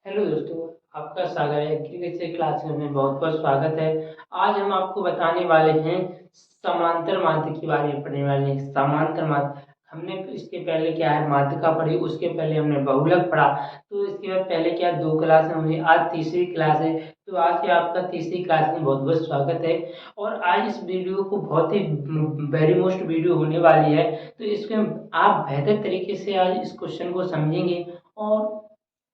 Hello दोस्तों, आपका स्वागत है एग्रीकल्चर क्लास में बहुत बहुत स्वागत है। आज हम आपको बताने वाले हैं समांतर माध्य के बारे में पढ़ने वाले हैं। समांतर माध्य हमने इसके पहले क्या है माध्यिका पढ़ी, उसके पहले हमने बहुलक पढ़ा। तो इसके बाद पहले क्या 2 क्लास हुई, आज तीसरी क्लास है। तो आज के आपका तीसरी क्लास में बहुत बहुत स्वागत है। और आज इस वीडियो को बहुत ही वेरी मोस्ट वीडियो होने वाली है। तो इसमें आप बेहतर तरीके से आज इस क्वेश्चन को समझेंगे और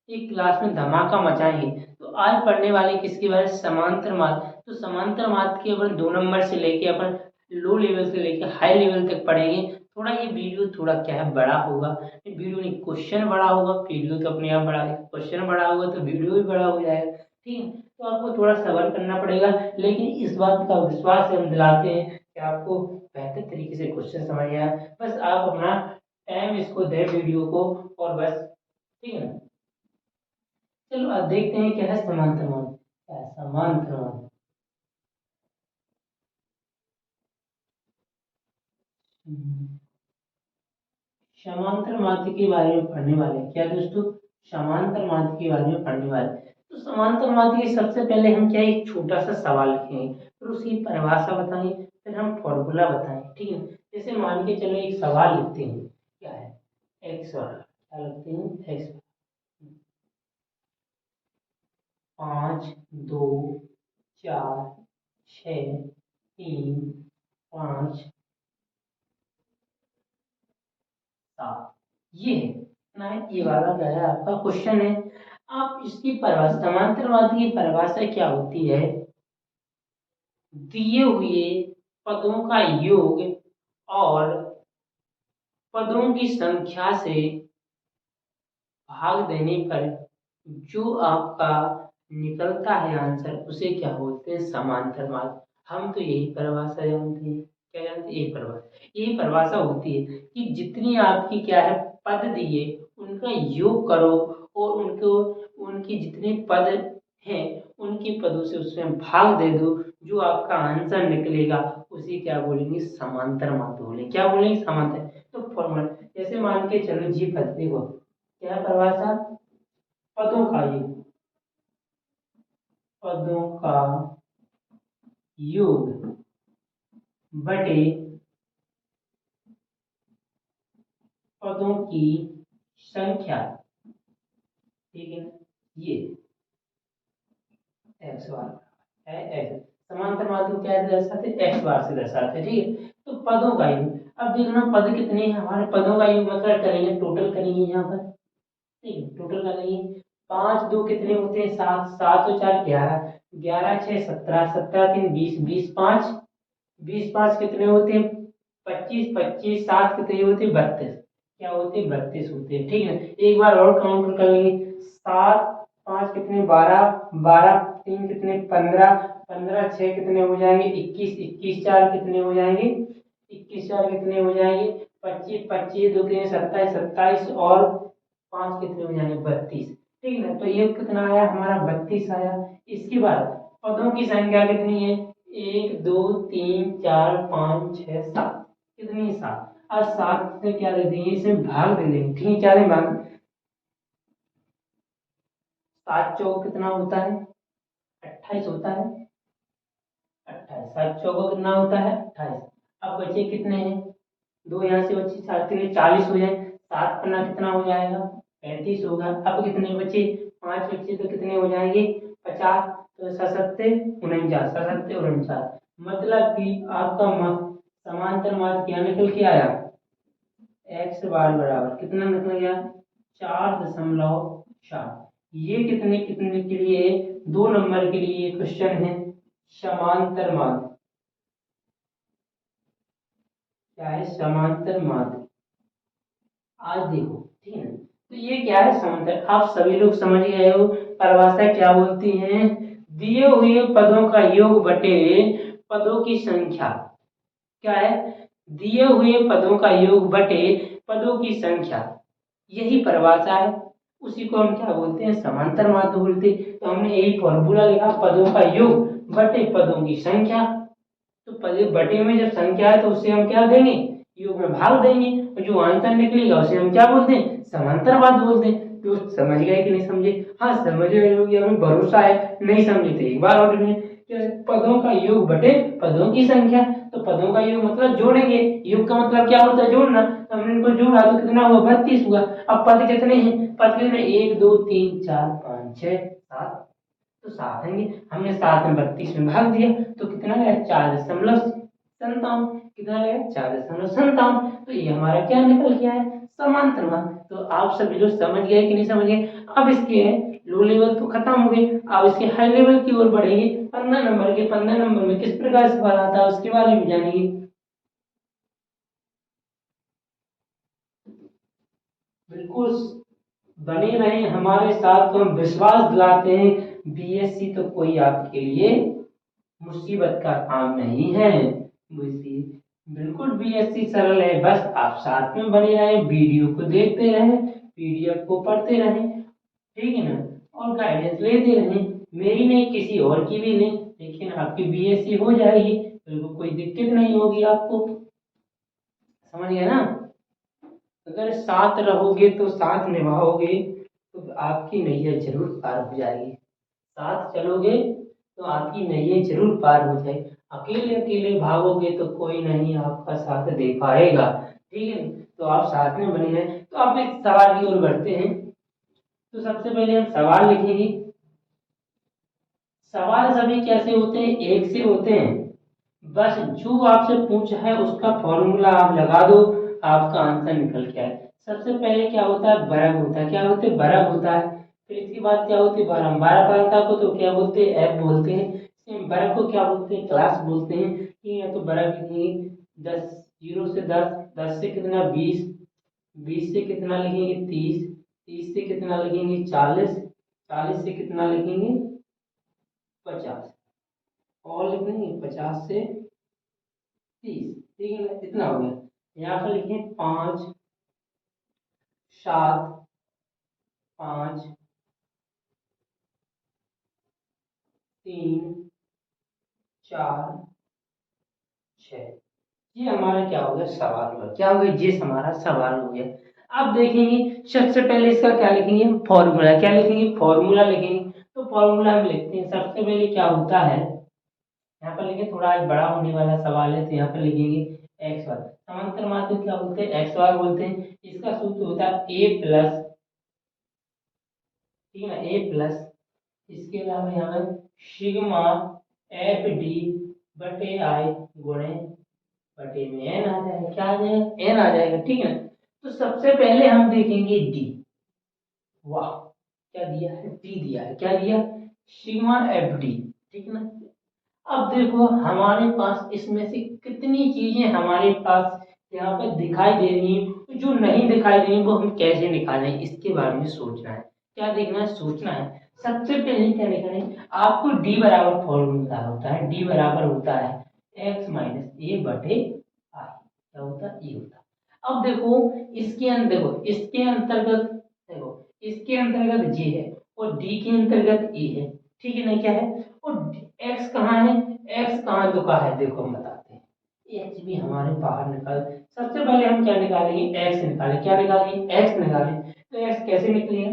एक क्लास में धमाका मचाएंगे। तो आज पढ़ने वाले किसके बारे में, समांतर माध्य। तो समांतर माध्य के अपन 2 नंबर से लेके अपन लो लेवल से लेके हाई लेवल तक पढ़ेंगे। थोड़ा ये वीडियो थोड़ा क्या है बड़ा होगा, वीडियो नहीं क्वेश्चन बड़ा होगा। वीडियो तो अपने आप बड़ा है, क्वेश्चन बड़ा होगा तो वीडियो भी बड़ा हो जाएगा। ठीक है, तो आपको थोड़ा सब्र करना पड़ेगा, लेकिन इस बात का विश्वास हम दिलाते हैं कि आपको बेहतर तरीके से क्वेश्चन समझ आया। बस आप अपना टाइम इसको दें वीडियो को, और बस। ठीक है ना, चलो अब देखते हैं क्या है समांतर माध्य। क्या है समांतर माध्य? समांतर माध्य के बारे में पढ़ने वाले हैं। क्या दोस्तों, समांतर माध्य के बारे में पढ़ने वाले हैं। तो समांतर माध्य की सबसे पहले हम क्या एक छोटा सा सवाल लिखेंगे, फिर उसकी परिभाषा बताएंगे, फिर हम फॉर्मूला बताएंगे। ठीक है, जैसे मान के चलो एक सवाल लिखते हैं। क्या है एक्स वाला, क्या लिखते हैं एक्स। 5 2 4 6 3 5 7, ये है ना। ये वाला क्या है आपका क्वेश्चन है। आप इसकी परिभाषा, समांतर माध्य की परिभाषा क्या होती है? दिए हुए पदों का योग और पदों की संख्या से भाग देने पर जो आपका निकलता है आंसर, उसे क्या बोलते हैं, समांतर माध्य। हम तो यही परिभाषा जानते हैं। क्या जानते हैं? यही परिभाषा होती है कि जितनी आपकी क्या है पद दिए उनका योग करो, और उनको उनकी जितने पद हैं उनके पदों से उसमें भाग दे दो, जो आपका आंसर निकलेगा उसे क्या बोलेंगे, समांतर माध्य बोलेंगे। क्या बोलेंगे, समांतर। तो फॉर्मूला जैसे मान के चलो जी पद देखो, क्या परिभाषा, पदों का योग, पदों का योग बटे पदों की संख्या। ठीक है, ये एक्स बार है। एक्स समांतर माध्य को क्या से दर्शाते हैं, एक्स बार से दर्शाते हैं। ठीक है, तो पदों का योग, अब देखना पद कितने हैं हमारे। पदों का योग मतलब करेंगे, टोटल करेंगे यहाँ पर। ठीक है, टोटल करेंगे। 5 2 कितने होते हैं, 7, 7 और 4 11, 11 6 17, 17 3 20, 20 5, 20 5 कितने होते हैं, 25, 25 7 कितने होते हैं, 32। क्या होते हैं, 32 होते हैं। ठीक है, एक बार और काउंट कर लेंगे। 7 5 कितने, 12, 12 3 कितने, 15, 15 6 कितने हो जाएंगे, 21, 21 4 कितने हो जाएंगे, 21 4 कितने हो जाएंगे, 25, 25 2 कितने, 27, 27 और 5 कितने हो जाएंगे, 32। ठीक है ना, तो ये कितना आया हमारा, 32 आया। इसके बाद पदों की संख्या कितनी है, 1 2 3 4 5 6 7, कितनी, 7। और 7 से क्या दे देंगे, इसे भाग दे देंगे। ठीक है, क्या दें भाग, 7 चौक कितना होता है, 28 होता है। 28, 7 चौको कितना होता है, 28। अब बचे कितने हैं, दो यहाँ से बचे, 7 3 40 हो जाए। 7 पन्ना कितना हो जाएगा, 35 होगा। अब कितने बचे, 5 बचे तो कितने हो जाएंगे, 50। तो 7 49, 7 49, मतलब कि आपका समांतर माध्य क्या निकल के आया, एक्स बार बराबर कितना निकल गया, 4.4। ये कितने कितने के लिए, 2 नंबर के लिए क्वेश्चन है, समांतर माध्य। क्या है, समांतर माध्य। आज देखो, ठीक है ना, तो ये क्या है समांतर, आप सभी लोग समझ गए हो। परिभाषा क्या बोलती है, दिए हुए पदों का योग बटे पदों की संख्या। क्या है, दिए हुए पदों का योग बटे पदों की संख्या, यही परिभाषा है। उसी को हम क्या बोलते हैं, समांतर माध्य बोलते हैं। तो हमने यही फॉर्मूला लिखा, पदों का योग बटे पदों की संख्या। तो पदे बटे में जब संख्या है तो उससे हम क्या देंगे, योग में भाग देंगे, और जो आंसर निकलेगा उसे हम क्या बोलते हैं, समांतर माध्य बोलते हैं। तो समझ गए कि नहीं समझे? हाँ समझ गए होगी, हमें भरोसा है। नहीं समझे तो एक बार और रिवीजन। क्या पदों का योग बटे पदों की संख्या। तो पदों का योग मतलब जोड़ेंगे, योग का मतलब क्या होता है? जोड़ना। तो हमने इनको जोड़ा तो कितना हुआ? 32 हुआ। अब पद कितने हैं? पद कितने? 1 2 3 4 5 6 7। तो 7 हैं। हमने 7 में 32 में भाग दिया तो कितना आया? 4.57। कितना आया? 4.57। तो ये हमारा क्या निकल के आया? समांतर मान। तो आप सभी लोग समझ गए कि नहीं समझ गए? अब इसके लो लेवल तो खत्म हो गए, अब इसके हाई लेवल की ओर बढ़ेंगे। 15 नंबर के 15 नंबर में किस प्रकार से सवाल आता है उसके बारे में जानेंगे। बिल्कुल बने रहें हमारे साथ, तो हम विश्वास दिलाते हैं बीएससी तो कोई आपके लिए मुसीबत का काम नहीं है। बीएससी बिल्कुल बीएससी सरल है, बस आप साथ में बने रहें, वीडियो को देखते रहें, पीडीएफ को पढ़ते रहें, ठीक है ना, और गाइडेंस लेते रहें। मेरी नहीं, किसी और की भी नहीं, लेकिन आपकी बीएससी हो जाएगी, बिल्कुल कोई दिक्कत नहीं होगी आपको। समझ गए ना? अगर साथ रहोगे तो साथ निभाओगे तो आपकी नैया जरूर पार हो जाएगी। साथ चलोगे तो आपकी नैया जरूर पार हो जाएगी। अकेले अकेले भागोगे तो कोई नहीं आपका साथ दे पाएगा, ठीक है। तो आप साथ में बने रहें। तो आप इस सवाल की ओर बढ़ते हैं। तो सबसे पहले हम सवाल लिखेंगे। सवाल सभी कैसे होते हैं? एक से होते हैं। बस जो आपसे पूछा है उसका फॉर्मूला आप लगा दो, आपका आंसर निकल के आए। सबसे पहले क्या होता है? वर्ग होता है। क्या होते हैं? वर्ग होता है। फिर इसके बाद क्या होती है? बारंबारता को तो क्या बोलते हैं? एफ बोलते हैं। सेम वर्ग को क्या बोलते हैं? क्लास बोलते हैं। ठीक है, तो वर्ग लिखेंगे 10, 0 से 10, 10 से कितना? 20, 20 से कितना लिखेंगे? 30, 30 से कितना लिखेंगे? 40, 40 से कितना लिखेंगे? 50, और लिखेंगे 50 से 30, ठीक है ना? कितना हो गया? यहाँ पर लिखे 5 7 5 3 4 6। ये हमारा क्या हो गया? सवाल हो गया। क्या हो गया? ये हमारा सवाल हो गया। अब देखेंगे सबसे पहले इसका क्या लिखेंगे? हम फॉर्मूला। क्या लिखेंगे? फॉर्मूला लिखेंगे। तो फॉर्मूला हम लिखते हैं। सबसे पहले क्या होता है, यहाँ पर लिखे, थोड़ा आज बड़ा होने वाला सवाल है तो यहाँ पर लिखेंगे एक्स वाई। समांतर माध्य क्या बोलते हैं? एक्स वाई बोलते हैं। इसका सूत्र होता है ए प्लस, ठीक है ना, ए प्लस, इसके अलावा यहाँ पर सिग्मा एफ डी बटे आई गुणे बटे में एन आ जाएगा। क्या आ जाएगा? एन आ जाएगा, ठीक है ना। तो सबसे पहले हम देखेंगे डी। वाह, क्या दिया है? डी दिया है। क्या दिया? सिग्मा एफ डी, ठीक है ना। अब देखो हमारे पास इसमें से कितनी चीजें हमारे पास यहाँ पर दिखाई दे रही हैं, तो जो नहीं दिखाई दे रही वो हम कैसे निकालें इसके बारे में सोचना है। क्या देखना है? सोचना है। सबसे पहले क्या निकालें? आपको डी बराबर फॉर्मूला होता है, डी बराबर होता है एक्स माइनस ए बटे आई। क्या होता है? ये होता है। अब देखो इसके अंदर, देखो इसके अंतर्गत, देखो इसके अंतर्गत जे है और डी के अंतर्गत ए है, ठीक है ना। क्या है? और एक्स कहाँ है? एक्स कहाँ दुका है? देखो हम बताते हैं। एक्स भी हमारे बाहर निकाल। सबसे पहले हम क्या निकालेंगे? एक्स निकालें। क्या निकालेंगे? एक्स निकालें। तो एक्स कैसे निकलेगा?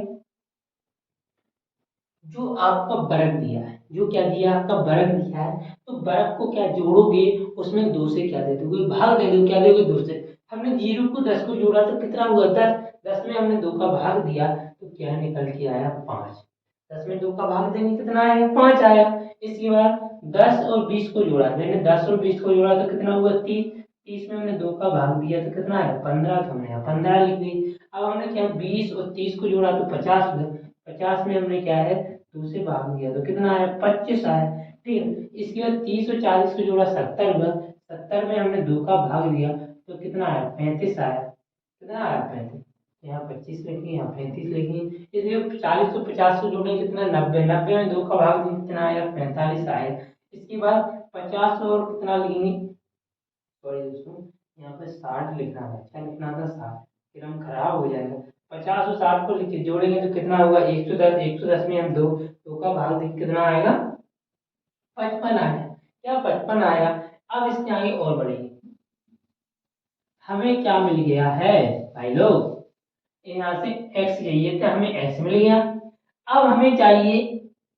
जो आपका वर्ग दिया है, जो क्या दिया? आपका वर्ग दिया है, तो वर्ग को क्या जोड़ोगे? उसमें दो से क्या दे दोगे? भाग दे दो। क्या दोगे? दो से। हमने 0 को 10 को जोड़ा तो कितना हुआ? 10, 10 में हमने 2 का भाग दिया तो क्या निकल के आया? 5। 10 में 2 का भाग देंगे कितना आएगा? 5 आया। इसके बाद 10 और 20 को जोड़ा, मैंने 10 और 20 को जोड़ा तो कितना हुआ? 30, 30 में हमने 2 का भाग दिया तो कितना आया? 15, तो हमने यहाँ 15 लिख दी। अब हमने क्या? 20 और 30 को जोड़ा तो 50 हुआ। 50 में हमने क्या है? 2 से भाग दिया तो कितना आया? 25 आया, ठीक है। इसके बाद 30 और 40 को जोड़ा 70 हुआ। 70 में हमने 2 का भाग दिया तो कितना आया? 35 आया। कितना आया? 35। यहाँ 25 लिखेंगे, यहाँ 35 लिखेंगे। इसलिए 40 और 50 को जोड़े कितना? 90। 90 में 2 का भाग दिया कितना आया? 45 आया। इसके बाद 50 और कितना लिखेंगे? सॉरी दोस्तों, यहाँ पे 60 लिखना था। क्या लिखना था? 60। फिर हम खराब हो जाएगा। 50 और 60 को लिख के जोड़ेंगे तो कितना होगा? 110। 110 में हम दो का भाग देख कितना आएगा? 55 आएगा। क्या? 55 आएगा। अब इसके आगे और बढ़ेंगे। हमें क्या मिल गया है भाई लोग? यहाँ से x चाहिए था, हमें x मिल गया। अब हमें चाहिए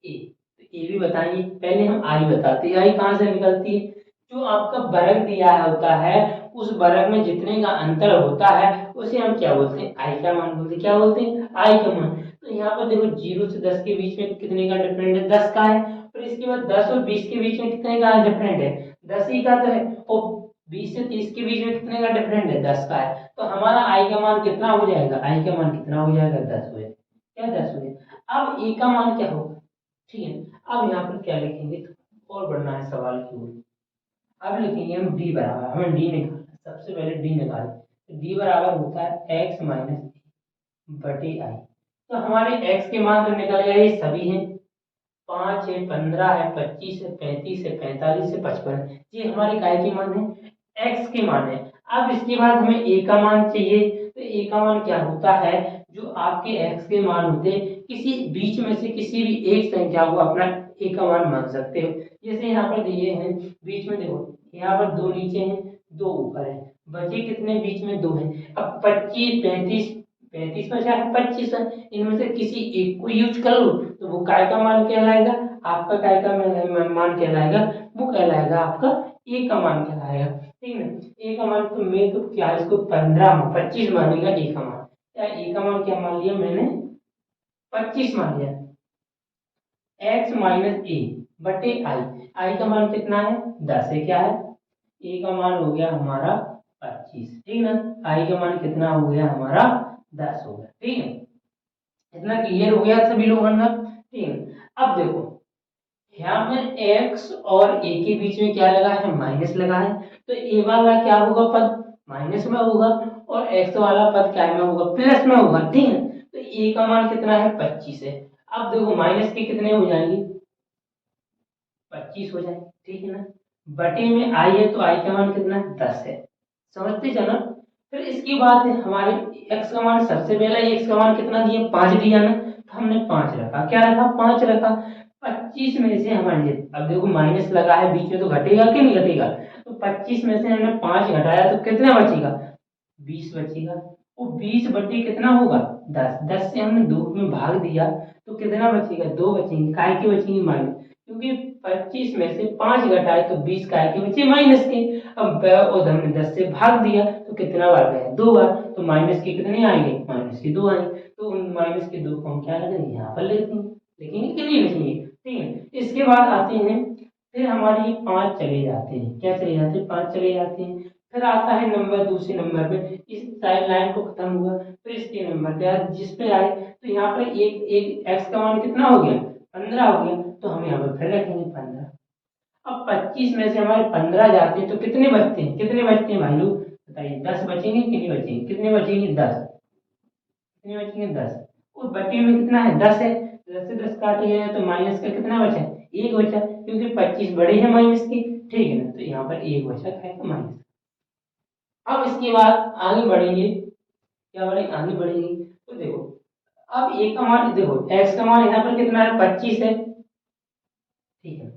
a, तो a भी बताइए। पहले हम i बताते हैं। i कहाँ से निकलती है? जो आपका वर्ग दिया होता है उस वर्ग में जितने का अंतर होता है उसे हम क्या बोलते हैं? i का मान बोलते हैं। क्या बोलते हैं? i का मान। तो यहाँ पर देखो 0 से 10 के बीच में कितने का डिफरेंट है? 10 का है। और इसके बाद 10 और 20 के बीच में कितने का डिफरेंट है? 10 ही का तो है। और 20 से 30 के बीच में कितने का डिफरेंट है? 10 का है। तो हमारा i का मान कितना हो जाएगा? i का मान कितना हो जाएगा? 10 हो जाएगा। क्या 10 हो जाएगा? अब a का मान क्या होगा? ठीक है, अब यहाँ पर क्या लिखेंगे? तो और बढ़ना है सवाल की ओर। अब लिखेंगे हम d बराबर, हमें d निकालना, सबसे पहले d निकालें। तो d बराबर होता है x माइनस बटे आई। तो हमारे x के मान तो निकल गए, ये सभी हैं। 5 है, 15 है, 25 है, 35 है, 45 है, 55 है। ये हमारे काय के मान है? x के मान है। अब इसके बाद हमें a का मान चाहिए। तो a का मान क्या होता है? जो आपके x के मान होते हैं, किसी बीच में से किसी भी एक संख्या को अपना a का मान मान सकते हो। जैसे यहाँ पर दिए हैं, बीच में देखो, यहाँ पर 2 नीचे हैं, 2 ऊपर है, बचे कितने? बीच में 2 हैं। अब 25, 35, 35 बचा है, 25 है, इनमें से किसी एक को यूज कर लो तो वो काय का मान कहलाएगा? आपका काय का मान कहलाएगा? वो कहलाएगा आपका ए का मान कहलाएगा। ठीक है ना? ए का मान तो मैं तो क्या इसको 15 25 मानेगा ए का मान। क्या ए का मान क्या मान लिया मैंने? 25 मान लिया। x माइनस ए बटे आई। आई का मान कितना है? 10 है। क्या है? ए का मान हो गया हमारा 25। ठीक ना? आई का मान कितना हो गया हमारा? 10 हो गया। ठीक है, इतना क्लियर हो गया सभी लोगों का? ठीक है, अब देखो यहाँ में x और a के बीच में क्या लगा है? माइनस लगा है। तो a वाला क्या होगा? पद माइनस में होगा, और x वाला पद क्या में होगा? प्लस में होगा। ठीक है, तो a का मान कितना है? 25 है। अब देखो माइनस के कितने हो जाएंगे? 25 हो जाएंगे। ठीक है ना? बटे में i है, तो i का मान कितना है? 10 है। समझते चलो। फिर इसके बाद हमारे x का मान, सबसे पहला x का मान कितना दिया? 5 दिया ना, तो हमने 5 रखा। क्या रखा? 5 रखा। 25 में से हमारे, अब देखो माइनस लगा है बीच में, तो घटेगा कि नहीं घटेगा? तो 25 में से हमने 5 घटाया तो कितना बचेगा? 20 बचेगा। वो 20 बटे कितना होगा? 10। 10 से हमने 2 में भाग दिया तो कितना बचेगा? 2 बचेंगे। काय के बचेंगे? माइनस। क्योंकि 25 में से 5 घटाए तो 20 काय के बचे? माइनस के। अब और हमने 10 से भाग दिया तो कितना बार गया? 2 बार। तो माइनस के कितने आएंगे? माइनस के 2 आएंगे। तो उन माइनस के 2 को हम क्या करेंगे? यहाँ पर लेते हैं। लिखेंगे कि नहीं लिखेंगे? ठीक है, इसके बाद आते हैं, फिर हमारे ये 5 चले जाते हैं। क्या चले जाते हैं? 5 चले जाते हैं। फिर आता है नंबर, दूसरे नंबर पे, इस साइड लाइन को खत्म हुआ, फिर इसके नंबर पे आए, जिस पे आए तो यहाँ पर एक एक x का मान कितना हो गया? 15 हो गया। तो हम यहाँ पर फिर रखेंगे 15। अब 25 में से हमारे 15 जाते हैं तो कितने बचते हैं? कितने बचते हैं भाई लोग? बताइए। 10 बचेंगे कि नहीं बचेंगे? कितने बचेंगे? 10। कितने बचेंगे? 10। उस बचे में कितना है? 10 है। 10 से 10 काट गया तो माइनस का कितना बचा? एक बचा, क्योंकि 25 बड़े हैं माइनस के। ठीक है ना? तो यहाँ पर एक बचा, खाएगा माइनस। अब इसके बाद आगे बढ़ेंगे। क्या बढ़ेंगे? आगे बढ़ेंगे तो देखो, अब एक का मान देखो, x का मान यहाँ पर कितना है? 25 है। ठीक है,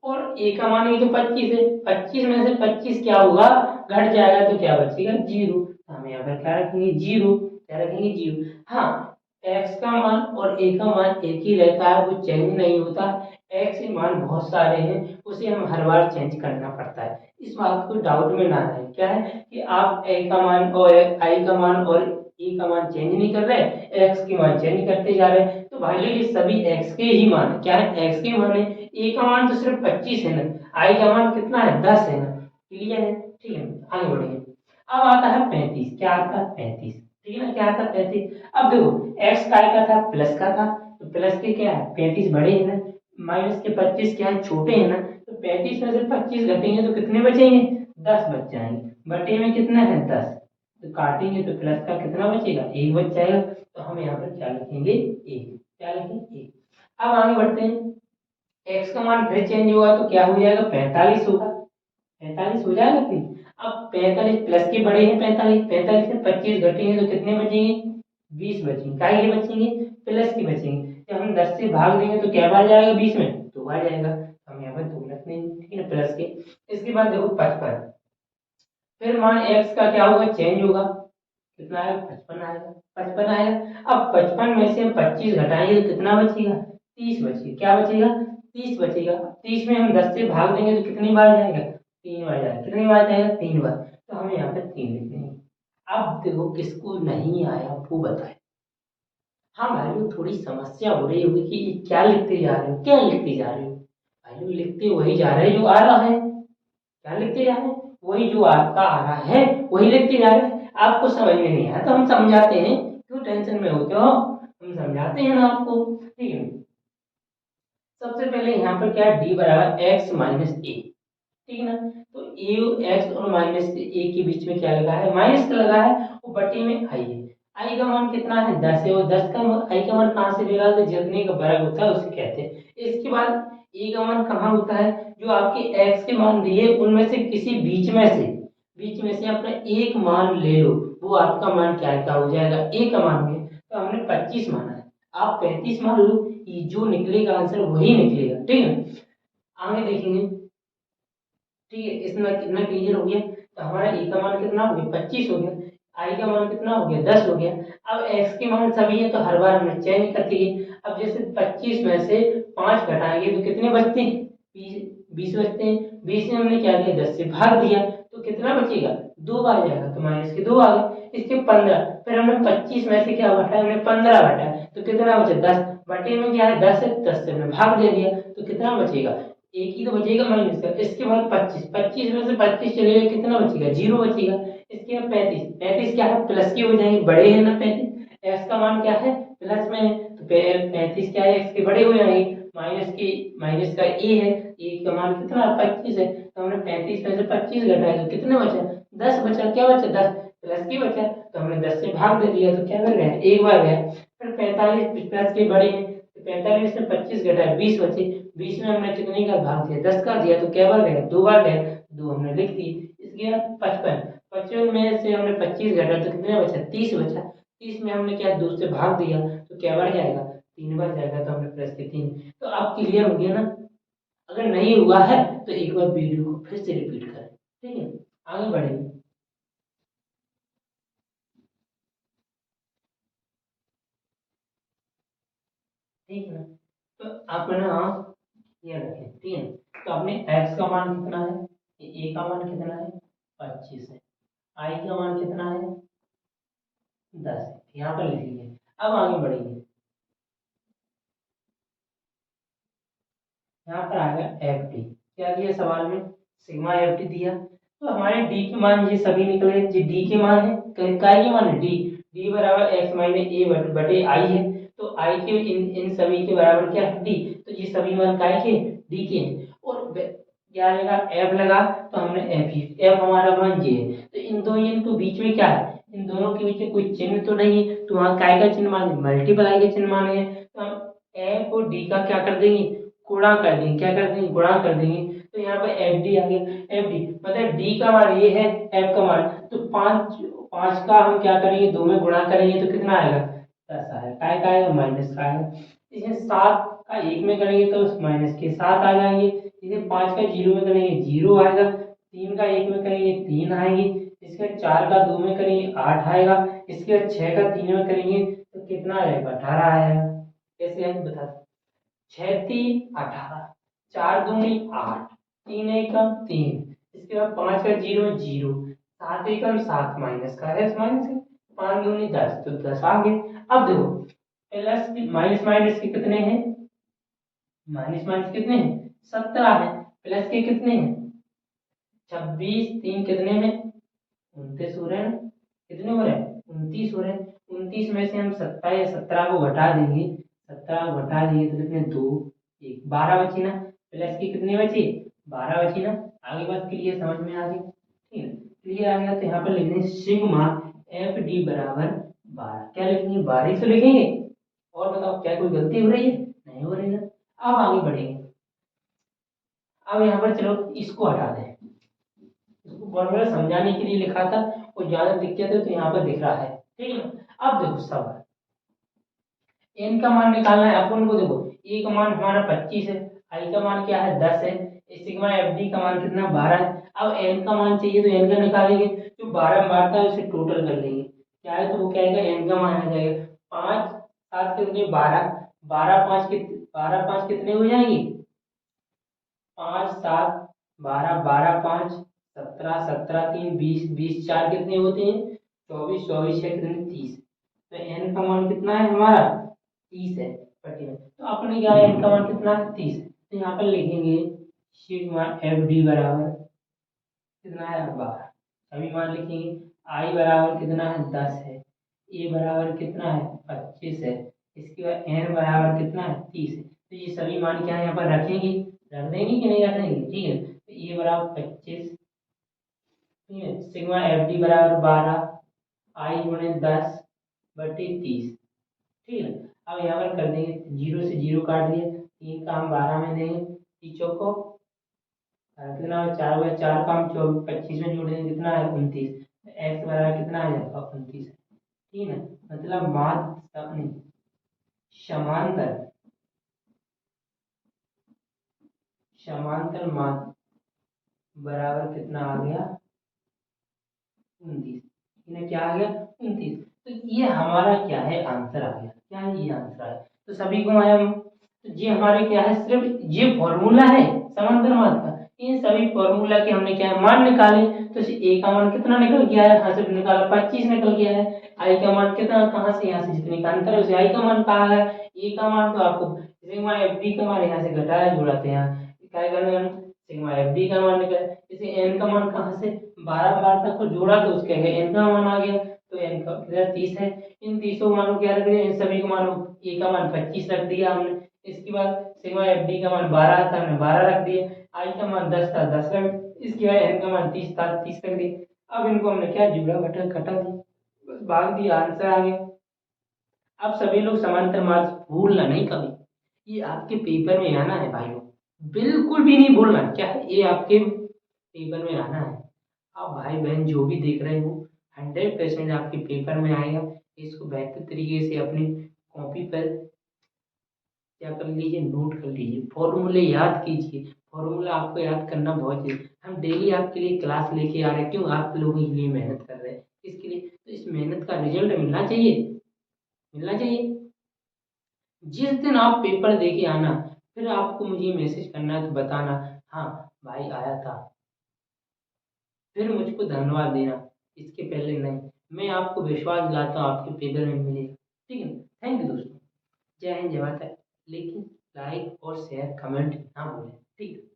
और a का मान ये तो 25 है। 25 में से 25 क्या होगा? घट जाएगा तो क्या बचेगा? 0। हम यहाँ पर क्या रखेंगे? 0। क्या रखेंगे? 0। हाँ, x का मान और a का मान एक ही रहता है, वो चेंज नहीं होता। x के मान बहुत सारे हैं, उसे हम हर बार चेंज करना पड़ता है। इस बात को डाउट में ना रहे। क्या है कि आप a का मान और i का मान और e का मान चेंज नहीं कर रहे, x के मान चेंज करते जा रहे हैं। तो भाई लोग ये सभी x के ही मान है। क्या है? x के मान है। ए का मान तो सिर्फ 25 है ना, आई का मान कितना है? 10 है ना। क्लियर है? ठीक है, आगे बढ़ेंगे। अब आता है 35। क्या आता है? 35। ठीक है ना? क्या आता है? 35। अब देखो, x काय का था? प्लस का था। तो प्लस के क्या है? 35 बड़े हैं ना, माइनस के 25 क्या है? छोटे हैं ना। तो 35 में से 25 घटेंगे तो कितने बचेंगे? 10 बच जाएंगे। बटे में कितना है? 10। तो काटेंगे तो प्लस का कितना बचेगा? एक बच जाएगा। तो हम यहाँ पर क्या लिखेंगे? एक। क्या लिखेंगे? एक। अब आगे बढ़ते हैं। x का मान फिर चेंज होगा तो क्या हो जाएगा? 45 होगा। 45 हो जाएगा फिर। अब 45 प्लस के बड़े हैं 45, 45 में 25 घटेंगे तो कितने बचेंगे? 20 बचेंगे। काय के बचेंगे? प्लस के बचेंगे। जब हम 10 से भाग देंगे तो क्या बार जाएगा? 20 में 2 बार जाएगा। हम यहाँ पर 2 रख देंगे। ठीक है, प्लस के। इसके बाद देखो 55, फिर मान x का क्या होगा? चेंज होगा। कितना आएगा, 55 आएगा, 55 आएगा। अब 55 में से हम 25 घटाएंगे तो कितना बचेगा, 30 बचेगा। क्या बचेगा, 30 बचेगा। 30 में हम 10 से भाग देंगे तो कितनी बार जाएगा, 3 बार जाएगा। कितनी बार जाएगा, 3 बार। तो हमें यहाँ पे 3 लिखने हैं। अब देखो किसको नहीं आया वो बताए। हाँ भाई लोग, थोड़ी समस्या हो रही होगी कि ये क्या लिखते जा रहे हो, क्या लिखते जा रहे हो। भाई लोग लिखते वही जा रहे हैं जो आ रहा है। क्या लिखते जा रहे हैं, वही जो आपका आ रहा है वही लिखते जा रहे हैं। आपको समझ में नहीं आया तो हम समझाते हैं, क्यों टेंशन में होते हो, हम समझाते हैं ना आपको। ठीक है, सबसे पहले यहाँ पर क्या है, डी बराबर एक्स माइनस ए। ठीक है ना, तो ए एक्स और माइनस ए के बीच में क्या लगा है, माइनस का लगा है, वो बटे में आई है। आई का मान कितना है, 10 है। वो 10 का आई का मान कहाँ से निकालते, जितने का वर्ग होता है उसे कहते हैं। इसके बाद ए का मान कहाँ होता है, जो आपके एक्स के मान दिए उनमें से किसी बीच में से अपना एक मान ले लो, वो आपका मान क्या हो जाएगा, ए का मान है। तो हमने 25 माना है, आप 35 मान लो, ये जो निकलेगा आंसर वही निकलेगा। ठीक है, आगे देखेंगे। ठीक है, इतना कितना क्लियर हो गया। तो हमारा ए का मान कितना हो गया, 25 हो गया। आई का मान कितना हो गया, 10 हो गया। अब एक्स के मान सभी है तो हर बार हमने चेंज करते हैं। अब जैसे 25 में से 5 घटाएंगे तो कितने बचते हैं, 20 बचते हैं। 20 में हमने क्या किया, 10 से भाग दिया तो कितना बचेगा, 2 बार जाएगा तो माइनस के 2 आ गए। इसके 15, फिर हमने 25 में से क्या घटाया, हमने 15 घटाया तो कितना बचा, 10 बटे में क्या है, 10 है, 10 से हमने भाग दे दिया तो कितना बचेगा, एक ही तो बचेगा माइनस का। इसके बाद 25, 25 में से 25 चलेगा कितना बचेगा, 0 बचेगा। इसके बाद 35, 35 क्या है, प्लस के हो जाएंगे, बड़े हैं ना 35। एक्स का मान क्या है, प्लस में है तो 35 क्या है, एक्स के बड़े हो जाएंगे। माइनस का ए है, ए का मान कितना 25 है, तो हमने 35 में से 25 घटाया तो कितने बचा, 10 बचा। क्या बचा, 10 प्लस की बचा, तो हमने 10 से भाग दे दिया तो क्या कर गया, एक बार गया। फिर 45 प्लस के बड़े हैं तो 45 में 25 घटाया 20 बचे। 20 में हमने कितने का भाग दिया, 10 का दिया तो क्या बार गया, 2 बार गया, 2 हमने लिख दी। इसके बाद 55, 55 में से हमने 25 घटा तो कितने बचा, 30 बचा। 30 में हमने क्या 2 से भाग दिया तो क्या बार जाएगा, 3 बार जाएगा, तो हमने प्लस के 3। तो आप क्लियर हो गया ना। अगर नहीं हुआ है तो एक बार वीडियो को फिर से रिपीट करें। ठीक है, आगे बढ़ेंगे। ठीक है ना, तो आप है ना ये रखें। ठीक है, तो आपने x का मान कितना है, a का मान कितना है, 25 है। i का मान कितना है, 10 है। यहाँ पर लिख लीजिए। अब आगे बढ़ेंगे, यहाँ पर आ गया एफ डी। क्या दिया सवाल में, सिग्मा एफ डी दिया। तो हमारे डी के मान ये सभी निकले, जो डी के मान है, काय के मान है, डी। डी बराबर एक्स माइनस ए बटे आई है। तो आई के इन सभी के बराबर क्या है, डी। तो ये सभी मान काय के, डी के हैं। और क्या लगा, एफ लगा, तो हमने एफ ही, एफ हमारा मान ये है। तो इन दो इनको बीच में क्या है, इन दोनों के बीच में कोई चिन्ह तो नहीं है, तो वहाँ काय का चिन्ह माने, मल्टीप्लाई का चिन्ह माने। तो हम एफ और डी का क्या कर देंगे, गुणा कर देंगे। क्या कर देंगे, गुणा कर देंगे। तो यहाँ पर एफ डी आ गया। एफ डी मतलब डी का मान ये है, एफ का मान, तो पाँच, पाँच का हम क्या करेंगे, दो में गुणा करेंगे तो कितना आएगा, 10 आएगा। काय का आएगा, माइनस का आएगा। इसे 7 का 1 में करेंगे तो माइनस के 7 आ जाएंगे। इसे 5 का 0 में करेंगे 0 आएगा। 3 का 1 में करेंगे 3 आएंगे। इसके 4 का 2 में करेंगे 8 आएगा। इसके 6 का 3 में करेंगे तो कितना आ जाएगा, 18 आएगा। कैसे हम बता, 6 3 18, 4 दूनी 8, 3 एकम 3। इसके बाद 5 का 0 0, 7 एकम 7, माइनस का है, माइनस है। 5 दूनी 10, तो 10 आ गए। अब देखो प्लस माइनस माइनस के कितने हैं, माइनस माइनस कितने हैं, 17 है। प्लस के कितने हैं, 26, 3 कितने में 29 हो रहे हैं ना, कितने हो रहे हैं, 29 हो रहे हैं। 29 में से हम 17 को घटा देंगे, 17 को घटा देंगे तो कितने, 2 1, 12 बची ना। प्लस की कितनी बची, 12 बची ना। आगे बात क्लियर, समझ में आ गई। ठीक है, क्लियर आ गया तो यहाँ पर लिखेंगे सिग्मा एफ डी बराबर 12। क्या लिखेंगे, 12 ही तो लिखेंगे। और बताओ क्या कोई गलती हो रही है, नहीं हो रही ना। अब आगे बढ़ेंगे। अब यहाँ पर चलो इसको हटा दें, इसको फॉर्मूला समझाने के लिए लिखा था, और ज्यादा दिक्कत है तो यहाँ पर दिख रहा है। ठीक है ना, अब देखो सवाल, एन का मान निकालना है अपन को। देखो ए का मान हमारा 25 है, आई का मान क्या है, 10 है, सिग्मा एफ डी का मान कितना, 12 है। अब एन का मान चाहिए तो एन का निकालेंगे, जो 12 में बांटता है उसे टोटल कर लेंगे। क्या है, तो वो क्या आएगा, एन का मान आ जाएगा। 5 7 कितने, 12, 12 कितने हो जाएंगे, 5 7 12, 12 5 17, 17 3 20, 20 4 कितने होते हैं, 24, 24 है कितने, 30। तो एन का मान कितना है हमारा, 30 है पट्टी में। तो अपने क्या है, एन का मान कितना है, 30 है। तो यहाँ पर लिखेंगे सिग्मा एफ डी बराबर कितना है, 12। सभी मान लिखेंगे। आई बराबर कितना है, 10 है। ए बराबर कितना है, 25 है। इसके बाद एन बराबर कितना है, 30 है। तो ये सभी मान क्या है, यहाँ पर रखेंगे, रख देंगे कि नहीं रख देंगे, ठीक है। तो ए बराबर 25, ठीक है। सिग्मा एफ डी बराबर 12, आई गुणे 10 बटे 30, ठीक है। अब यहाँ पर कर देंगे, जीरो से जीरो काट दिया, 3 का हम 12 में देंगे, तीसों को कितना है, 4 हुआ, 4 का हम 25 में जोड़ देंगे, कितना है, 29। एक्स बराबर कितना आ जाएगा, 29, ठीक है। मतलब माध्य नहीं, समांतर समांतर माध्य बराबर कितना आ गया, 29। इन्हें क्या आ गया, 29। तो ये हमारा क्या है, आंसर आ गया, क्या है, ये आंसर है। तो सभी को आया, तो ये हमारे क्या है, सिर्फ ये फॉर्मूला है समांतर माध्य का। इन सभी फॉर्मूला के हमने क्या है, मान निकाले। तो ए का मान कितना निकल गया है, यहाँ से निकाला 25 निकल गया है। आई का मान कितना, कहाँ से, यहाँ से जितने का अंतर है उसे आई का मान कहा है। ए का मान तो आपको सिग्मा एफ डी का मान यहाँ से घटाया जोड़ा थे, यहाँ क्या करना, सिग्मा एफ डी का मान निकला। इसे एन का मान कहाँ से, 12 तक को जोड़ा तो उसके एन का मान आ गया। तो एन का कितना, 30 है। इन 30 मानों क्या रख दिया, इन सभी को मानो, ए का मान 25 रख दिया हमने। इसके बाद सिग्मा एफ डी का मान 12 था, हमने 12 रख दिया। आई का मान 10 था, 10 रख। इसके बाद एन का मान 30 था, 30 रख दिया। अब इनको हमने क्या जोड़ा, घटा घटा दिया, बस भाग दिया, आंसर आ गया। अब सभी लोग समांतर मार्ग भूलना नहीं कभी, ये आपके पेपर में आना है भाइयों, बिल्कुल भी नहीं भूलना, क्या है, ये आपके पेपर में आना है। आप भाई बहन जो भी देख रहे हो, 100% आपके पेपर में आएगा। इसको बेहतर तरीके से अपनी कॉपी पर क्या कर लीजिए, नोट कर लीजिए, फॉर्मूले याद कीजिए। फॉर्मूला आपको याद करना बहुत जरूरी। हम डेली आपके लिए क्लास लेके आ रहे हैं, क्यों, आप लोगों के लिए मेहनत कर रहे हैं, इसके लिए। तो इस मेहनत का रिजल्ट मिलना चाहिए, मिलना चाहिए। जिस दिन आप पेपर दे के आना, फिर आपको मुझे मैसेज करना है, तो बताना, हाँ भाई आया था, फिर मुझको धन्यवाद देना। इसके पहले नहीं। मैं आपको विश्वास दिलाता हूँ, आपके पेपर में मिलेगा, ठीक है। थैंक यू दोस्तों, जय हिंद, जय माता। लेकिन लाइक और शेयर कमेंट ना भूलें, ठीक है।